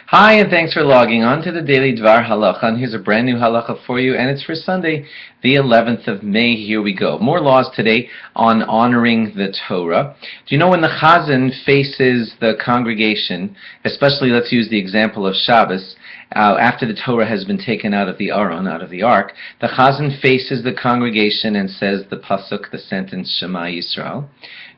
Hi, and thanks for logging on to the Daily DVAR halacha. And here's a brand new halacha for you, and it's for Sunday, the 11th of May. Here we go. More laws today on honoring the Torah. Do you know when the chazan faces the congregation, especially let's use the example of Shabbos, after the Torah has been taken out of the Aron, out of the Ark, the chazan faces the congregation and says the pasuk, the sentence, Shema Yisrael.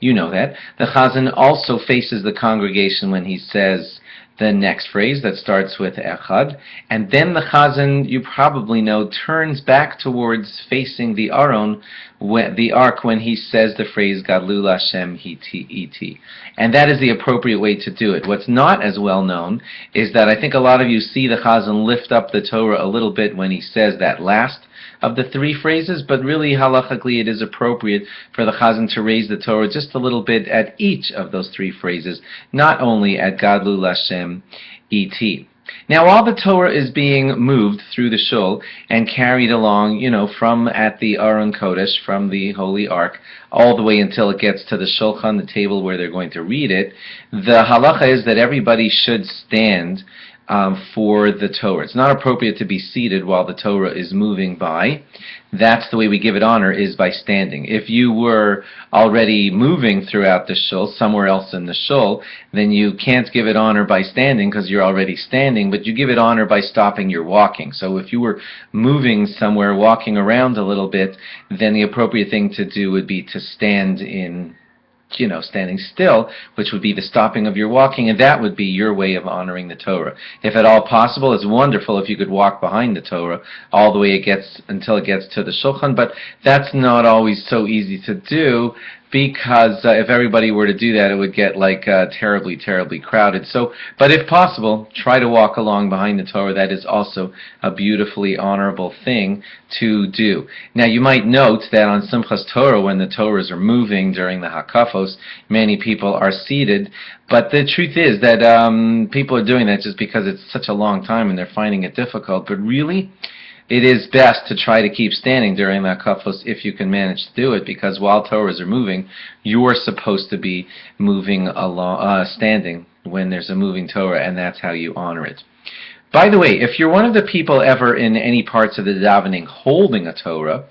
You know that. The chazan also faces the congregation when he says the next phrase that starts with Echad, and then the chazan, you probably know, turns back towards facing the Aron, the Ark, when he says the phrase Gadlu Lashem Iti. And that is the appropriate way to do it. What's not as well known is that I think a lot of you see the chazan lift up the Torah a little bit when he says that last of the three phrases, but really halachically it is appropriate for the chazan to raise the Torah just a little bit at each of those three phrases, not only at Gadlu Lashem Iti. Now, while the Torah is being moved through the shul and carried along, from at the Aron Kodesh, from the Holy Ark, all the way until it gets to the shulchan, the table where they're going to read it, the halacha is that everybody should stand for the Torah. It's not appropriate to be seated while the Torah is moving by. That's the way we give it honor, is by standing. If you were already moving throughout the shul, somewhere else in the shul, then you can't give it honor by standing because you're already standing, but you give it honor by stopping your walking. So if you were moving somewhere, walking around a little bit, then the appropriate thing to do would be to stand in standing still, which would be the stopping of your walking, and that would be your way of honoring the Torah. If at all possible, it's wonderful if you could walk behind the Torah all the way until it gets to the shulchan, but that's not always so easy to do, because if everybody were to do that, it would get terribly, terribly crowded. But if possible, try to walk along behind the Torah. That is also a beautifully honorable thing to do. Now, you might note that on Simchas Torah, when the Torahs are moving during the Hakafos, many people are seated, but the truth is that people are doing that just because it's such a long time and they're finding it difficult, but really, it is best to try to keep standing during the Hakafos if you can manage to do it, because while Torahs are moving, you're supposed to be moving along, standing when there's a moving Torah, and that's how you honor it. By the way, if you're one of the people ever in any parts of the davening holding a Torah,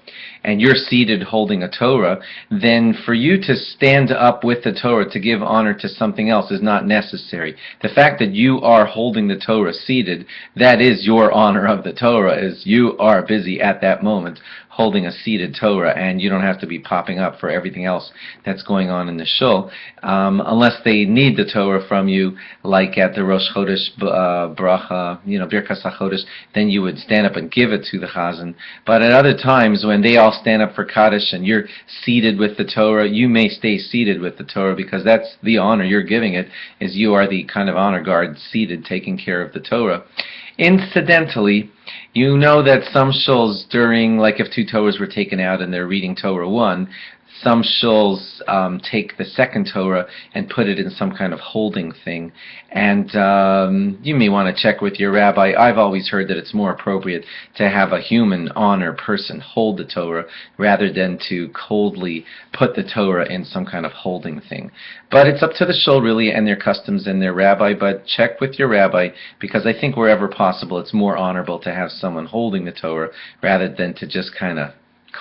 and you're seated holding a Torah, then for you to stand up with the Torah to give honor to something else is not necessary. The fact that you are holding the Torah seated, that is your honor of the Torah, is you are busy at that moment holding a seated Torah, and you don't have to be popping up for everything else that's going on in the shul, unless they need the Torah from you, like at the Rosh Chodesh bracha, Birkas HaChodesh, then you would stand up and give it to the chazan. But at other times, when they all stand up for Kaddish and you're seated with the Torah, you may stay seated with the Torah, because that's the honor you're giving it, is you are the kind of honor guard seated taking care of the Torah. Incidentally, you know that some shuls during, like if two Torahs were taken out and they're reading Torah 1, some shuls take the second Torah and put it in some kind of holding thing. And you may want to check with your rabbi. I've always heard that it's more appropriate to have a human honor person hold the Torah rather than to coldly put the Torah in some kind of holding thing. But it's up to the shul really, and their customs and their rabbi, but check with your rabbi, because I think wherever possible it's more honorable to have someone holding the Torah rather than to just kind of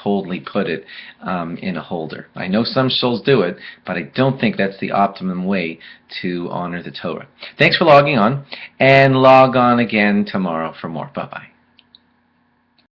coldly put it in a holder. I know some shuls do it, but I don't think that's the optimum way to honor the Torah. Thanks for logging on, and log on again tomorrow for more. Bye-bye.